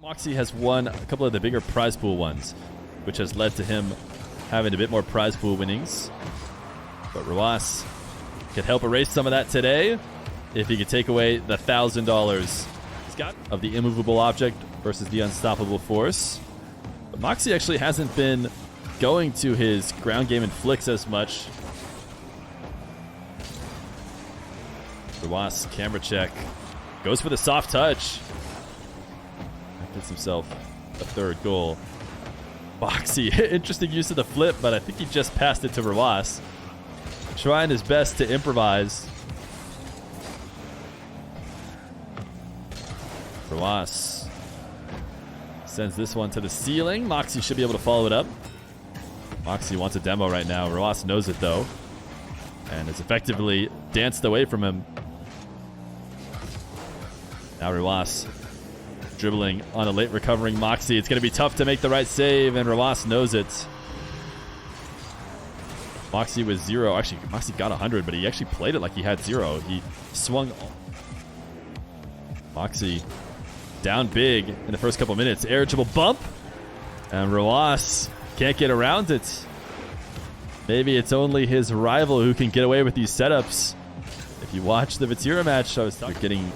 mawkzy has won a couple of the bigger prize pool ones, which has led to him having a bit more prize pool winnings. But rw9 could help erase some of that today if he could take away the $1,000 he's got of the immovable object versus the unstoppable force. But mawkzy actually hasn't been going to his ground game and flicks as much. rw9 camera check. Goes for the soft touch. Gets himself a third goal. mawkzy, interesting use of the flip, but I think he just passed it to rw9. Trying his best to improvise. rw9 sends this one to the ceiling. mawkzy should be able to follow it up. mawkzy wants a demo right now. rw9 knows it though, and has effectively danced away from him. Now rw9 dribbling on a late recovering mawkzy. It's going to be tough to make the right save, and rw9 knows it. mawkzy was 0. Actually, mawkzy got 100, but he actually played it like he had 0. He swung. mawkzy down big in the first couple minutes. Air dribble bump, and rw9 can't get around it. Maybe it's only his rival who can get away with these setups. If you watch the Vatira match, I was talking, you're getting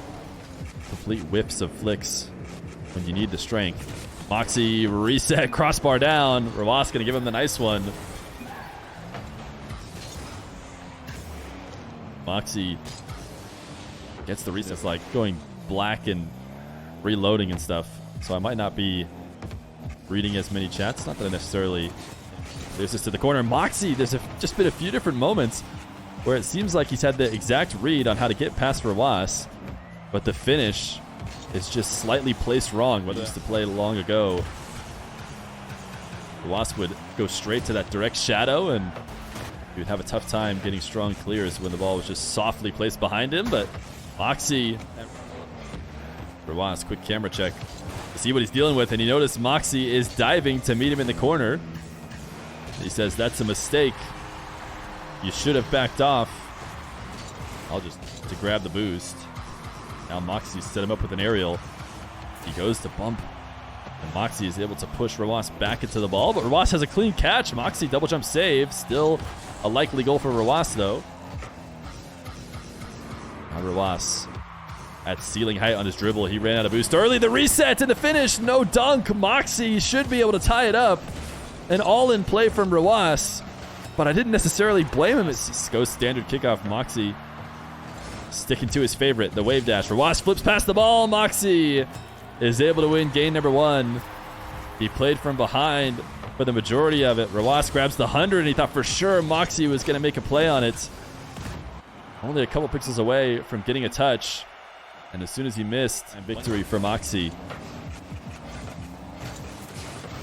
complete whips of flicks when you need the strength. mawkzy reset, crossbar down. rw9 gonna give him the nice one. mawkzy gets the reset. It's like going black and reloading and stuff, so I might not be reading as many chats. Not that I necessarily. There's this to the corner. mawkzy, there's just been a few different moments where it seems like he's had the exact read on how to get past rw9, but the finish is just slightly placed wrong. What used to play long ago, rw9 would go straight to that direct shadow, and he would have a tough time getting strong clears when the ball was just softly placed behind him. But mawkzy, rw9 quick camera check to see what he's dealing with, and he noticed mawkzy is diving to meet him in the corner. He says, that's a mistake. You should have backed off. I'll just to grab the boost. Now mawkzy set him up with an aerial. He goes to bump, and mawkzy is able to push rw9 back into the ball, but rw9 has a clean catch. mawkzy double jump save. Still a likely goal for rw9 though. Now rw9 at ceiling height on his dribble. He ran out of boost early. The reset and the finish. No dunk. mawkzy should be able to tie it up. An all-in play from rw9, but I didn't necessarily blame him. It goes standard kickoff. mawkzy sticking to his favorite, the wave dash. rw9 flips past the ball. mawkzy is able to win game number 1. He played from behind for the majority of it. rw9 grabs the 100, and he thought for sure mawkzy was going to make a play on it. Only a couple pixels away from getting a touch, and as soon as he missed, and victory for mawkzy.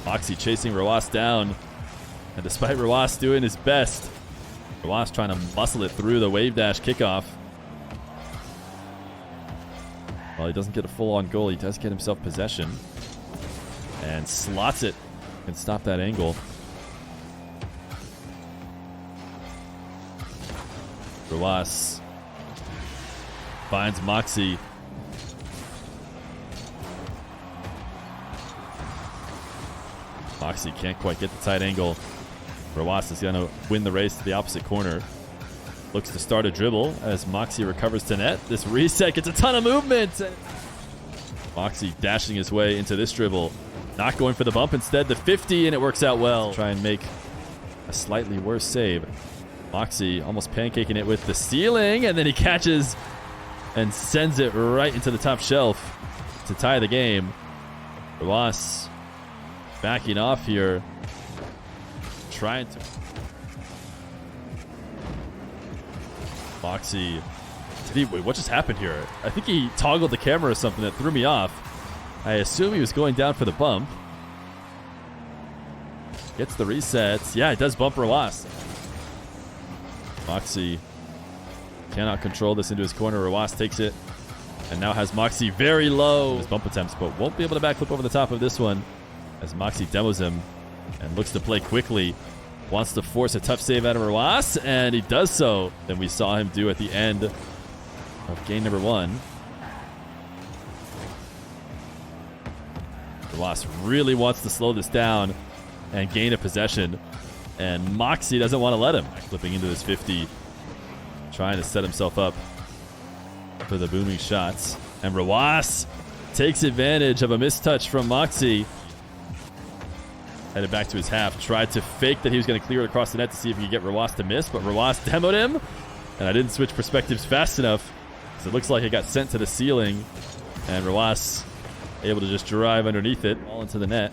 mawkzy chasing rw9 down, and despite rw9 doing his best, rw9 trying to muscle it through the wave dash kickoff. While he doesn't get a full-on goal, he does get himself possession and slots it. Can stop that angle. rw9 finds mawkzy. mawkzy can't quite get the tight angle. rw9 is going to win the race to the opposite corner. Looks to start a dribble as mawkzy recovers to net. This reset gets a ton of movement. mawkzy dashing his way into this dribble. Not going for the bump, instead the 50, and it works out well. Try and make a slightly worse save. mawkzy almost pancaking it with the ceiling, and then he catches and sends it right into the top shelf to tie the game. rw9 backing off here. Trying to... mawkzy. Wait, what just happened here? I think he toggled the camera or something that threw me off. I assume he was going down for the bump. Gets the resets. Yeah, it does bump rw9. mawkzy cannot control this into his corner. rw9 takes it and now has mawkzy very low. His bump attempts, but won't be able to backflip over the top of this one as mawkzy demos him and looks to play quickly. Wants to force a tough save out of rw9, and he does so. Than we saw him do at the end of game number 1. Roas really wants to slow this down and gain a possession. And mawkzy doesn't want to let him. Flipping into his 50. Trying to set himself up for the booming shots. And Roas takes advantage of a mistouch from mawkzy. Headed back to his half. Tried to fake that he was going to clear it across the net to see if he could get Roas to miss. But Roas demoed him. And I didn't switch perspectives fast enough. So it looks like it got sent to the ceiling. And Roas able to just drive underneath it. All into the net.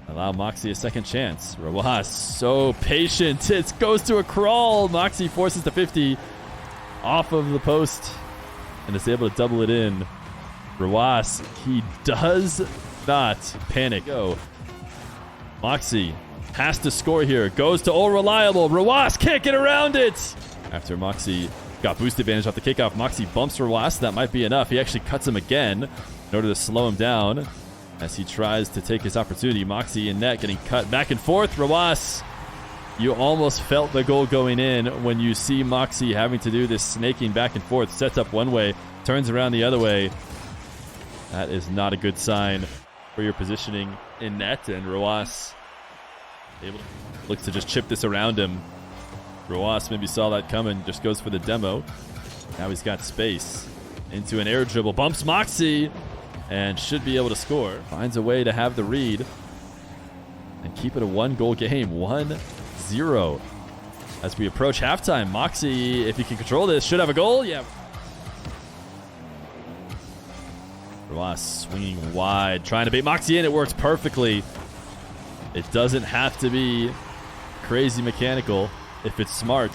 Allow mawkzy a second chance. Roas so patient. It goes to a crawl. mawkzy forces the 50 off of the post and is able to double it in. Roas, he does not panic. Go. mawkzy has to score here. Goes to all reliable. Roas can't get around it. After mawkzy got boost advantage off the kickoff, mawkzy bumps Roas. That might be enough. He actually cuts him again in order to slow him down as he tries to take his opportunity. mawkzy in net getting cut back and forth. Roas, you almost felt the goal going in when you see mawkzy having to do this snaking back and forth. Sets up one way, turns around the other way. That is not a good sign for your positioning in net. And Roas looks to just chip this around him. Roas maybe saw that coming, just goes for the demo. Now he's got space. Into an air dribble, bumps mawkzy, and should be able to score. Finds a way to have the read and keep it a 1-goal game. 1-0 as we approach halftime. mawkzy, if he can control this, should have a goal. Yeah. Roas swinging wide, trying to bait mawkzy in. It works perfectly. It doesn't have to be crazy mechanical if it's smart.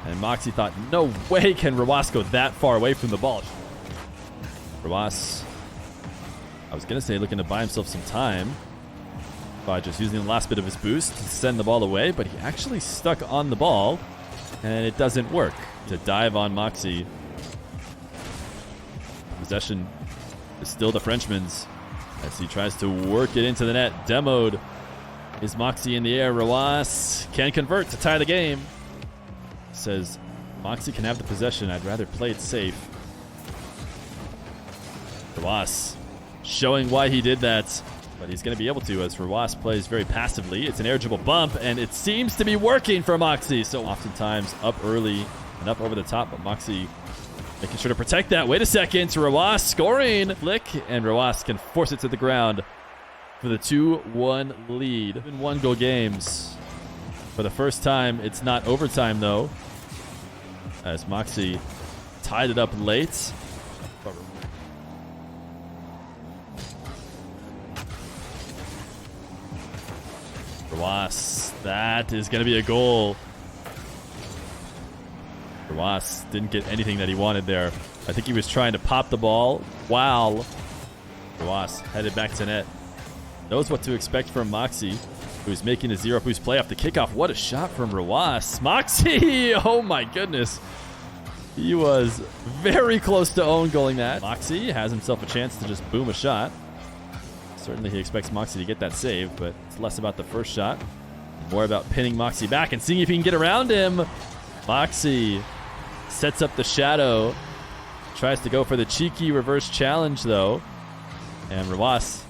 And mawkzy thought, no way can Roas go that far away from the ball. Roas, I was going to say, looking to buy himself some time by just using the last bit of his boost to send the ball away, but he actually stuck on the ball, and it doesn't work. To dive on mawkzy. Possession is still the Frenchman's as he tries to work it into the net. Demoed is mawkzy in the air. Roas can convert to tie the game. Says, mawkzy can have the possession. I'd rather play it safe. Roas showing why he did that, but he's going to be able to as Roas plays very passively. It's an air dribble bump, and it seems to be working for mawkzy. So oftentimes up early and up over the top, but mawkzy making sure to protect that. Wait a second. Roas scoring. Flick, and Roas can force it to the ground for the 2-1 lead. In 1-goal games. For the first time, it's not overtime, though, as mawkzy tied it up late. Roas, that is going to be a goal. Roas didn't get anything that he wanted there. I think he was trying to pop the ball while Roas headed back to net. Knows what to expect from mawkzy, who's making a 0 boost play off the kickoff. What a shot from Roas. mawkzy, oh my goodness. He was very close to own goaling that. mawkzy has himself a chance to just boom a shot. Certainly he expects mawkzy to get that save, but it's less about the first shot. More about pinning mawkzy back and seeing if he can get around him. mawkzy sets up the shadow. Tries to go for the cheeky reverse challenge, though. And Roas.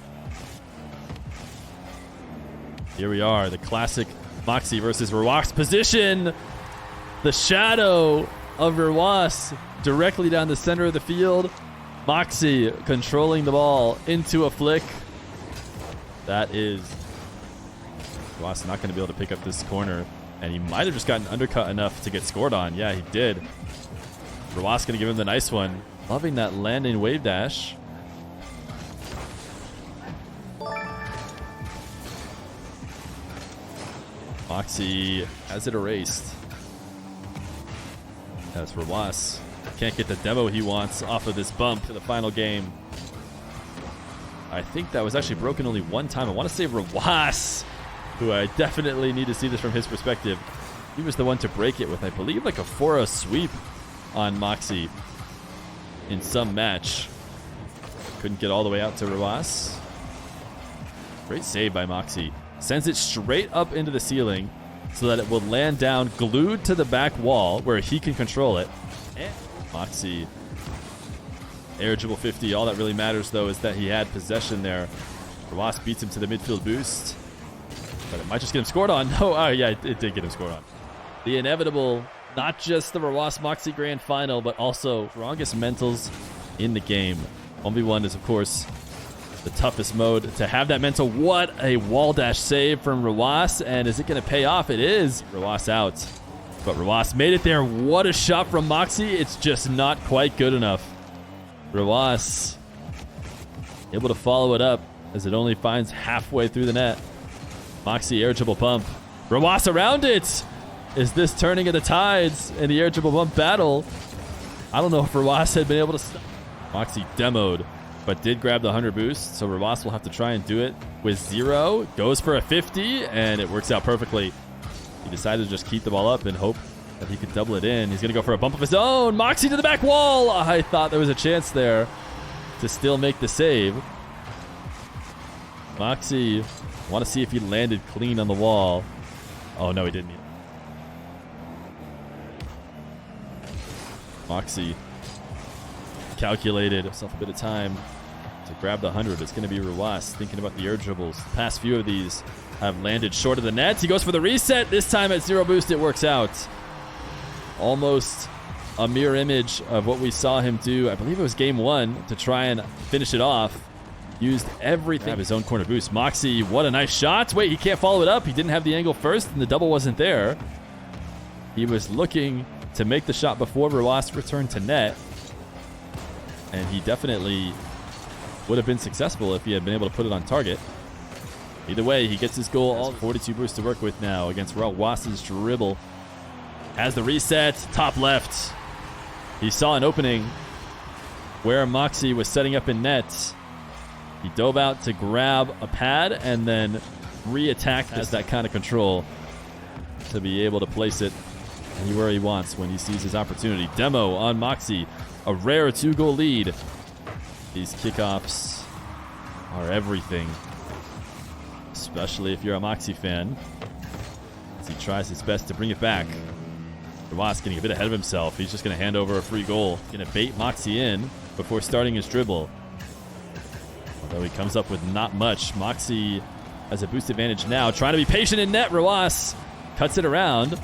Here we are, the classic mawkzy versus Roas position. The shadow of Roas directly down the center of the field. mawkzy controlling the ball into a flick. That is Roas not going to be able to pick up this corner, and he might have just gotten undercut enough to get scored on. Yeah, he did. Roas going to give him the nice one. Loving that landing wave dash. mawkzy has it erased. That's Roas. Can't get the demo he wants off of this bump to the final game. I think that was actually broken only one time. I want to say Roas, who I definitely need to see this from his perspective. He was the one to break it with, I believe, like a 4-0 sweep on mawkzy in some match. Couldn't get all the way out to Roas. Great save by mawkzy. Sends it straight up into the ceiling so that it will land down glued to the back wall where he can control it. And mawkzy Air dribble 50. All that really matters, though, is that he had possession there. rw9 beats him to the midfield boost. But it might just get him scored on. No, oh, yeah, it did get him scored on. The inevitable, not just the rw9 mawkzy Grand Final, but also strongest mentals in the game. 1v1 is, of course, the toughest mode. To have that mental, what a wall dash save from rw9. And is it going to pay off? It is. rw9 out. But rw9 made it there. What a shot from mawkzy. It's just not quite good enough. rw9 able to follow it up as it only finds halfway through the net. mawkzy air dribble pump. rw9 around it. Is this turning of the tides in the air dribble pump battle? I don't know if rw9 had been able to stop. mawkzy demoed, but did grab the 100 boost, so rw9 will have to try and do it with 0. Goes for a 50, and it works out perfectly. He decided to just keep the ball up and hope that he could double it in. He's going to go for a bump of his own. mawkzy to the back wall. I thought there was a chance there to still make the save. mawkzy, want to see if he landed clean on the wall. Oh, no, he didn't. mawkzy calculated himself a bit of time to grab the 100. It's going to be rw9 thinking about the air dribbles. The past few of these have landed short of the net. He goes for the reset. This time at 0 boost, it works out. Almost a mirror image of what we saw him do. I believe it was game 1 to try and finish it off. Used everything. Have his own corner boost. mawkzy, what a nice shot. Wait, he can't follow it up. He didn't have the angle first, and the double wasn't there. He was looking to make the shot before rw9 returned to net. And he definitely would have been successful if he had been able to put it on target. Either way, he gets his goal. All 42 boost to work with now against rw9's dribble. Has the reset, top left. He saw an opening where mawkzy was setting up in net. He dove out to grab a pad and then re-attack. Has that kind of control to be able to place it anywhere he wants when he sees his opportunity. Demo on mawkzy. A rare 2-goal lead. These kickoffs are everything, especially if you're a mawkzy fan, as he tries his best to bring it back. rw9 getting a bit ahead of himself. He's just going to hand over a free goal. Going to bait mawkzy in before starting his dribble. Although he comes up with not much. mawkzy has a boost advantage now. Trying to be patient in net. rw9 cuts it around.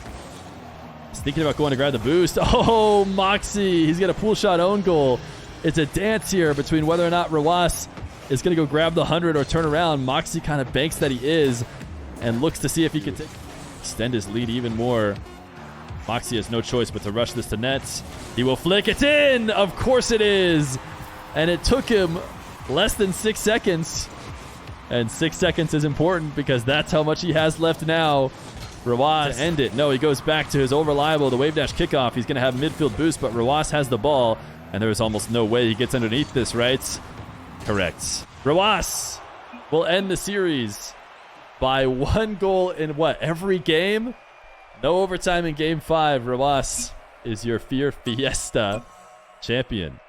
He's thinking about going to grab the boost. Oh, mawkzy. He's got a pool shot own goal. It's a dance here between whether or not rw9 is going to go grab the 100 or turn around. mawkzy kind of banks that he is and looks to see if he can extend his lead even more. mawkzy has no choice but to rush this to net. He will flick it in. Of course it is. And it took him less than 6 seconds. And 6 seconds is important because that's how much he has left now. rw9 to end it. No, he goes back to his old reliable, the wave dash kickoff. He's going to have midfield boost, but rw9 has the ball, and there is almost no way he gets underneath this, right? Correct. rw9 will end the series by 1 goal in what, every game? No overtime in game 5. rw9 is your Feer Fiesta champion.